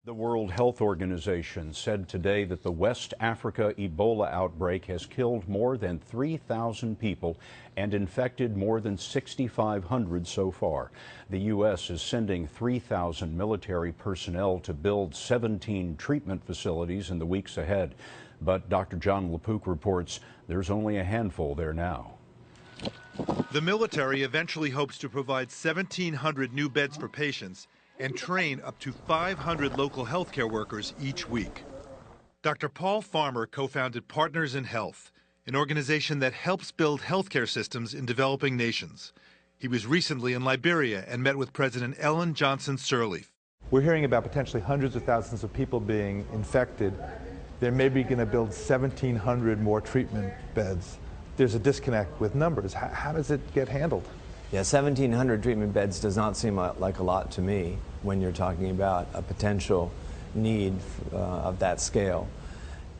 The World Health Organization said today that the West Africa Ebola outbreak has killed more than 3,000 people and infected more than 6,500 so far. The U.S. is sending 3,000 military personnel to build 17 treatment facilities in the weeks ahead. But Dr. John LaPook reports there's only a handful there now. The military eventually hopes to provide 1,700 new beds for patients and train up to 500 local healthcare workers each week. Dr. Paul Farmer co-founded Partners in Health, an organization that helps build healthcare systems in developing nations. He was recently in Liberia and met with President Ellen Johnson Sirleaf. We're hearing about potentially hundreds of thousands of people being infected. They're maybe going to build 1,700 more treatment beds. There's a disconnect with numbers. How does it get handled? Yeah, 1,700 treatment beds does not seem like a lot to me when you're talking about a potential need of that scale.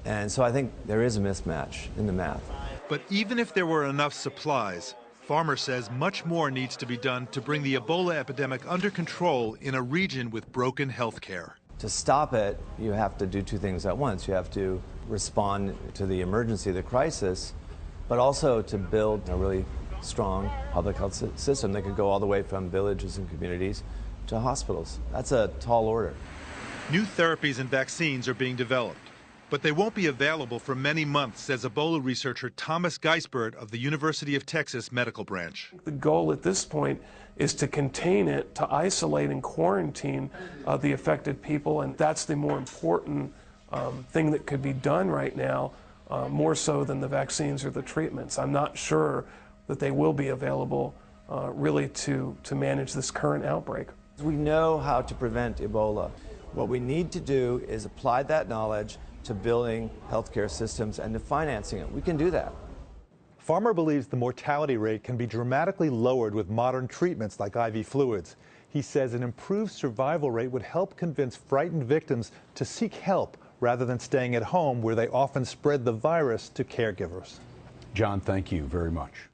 And so I think there is a mismatch in the math. But even if there were enough supplies, Farmer says much more needs to be done to bring the Ebola epidemic under control in a region with broken health care. To stop it, you have to do two things at once. You have to respond to the emergency, the crisis, but also to build a really strong public health system that could go all the way from villages and communities to hospitals. That's a tall order. New therapies and vaccines are being developed, but they won't be available for many months, says Ebola researcher Thomas Geisbert of the University of Texas Medical Branch. The goal at this point is to contain it, to isolate and quarantine the affected people, and that's the more important thing that could be done right now, more so than the vaccines or the treatments. I'm not sure that they will be available really to manage this current outbreak. We know how to prevent Ebola. What we need to do is apply that knowledge to building healthcare systems and to financing it. We can do that. Farmer believes the mortality rate can be dramatically lowered with modern treatments like IV fluids. He says an improved survival rate would help convince frightened victims to seek help rather than staying at home where they often spread the virus to caregivers. John, thank you very much.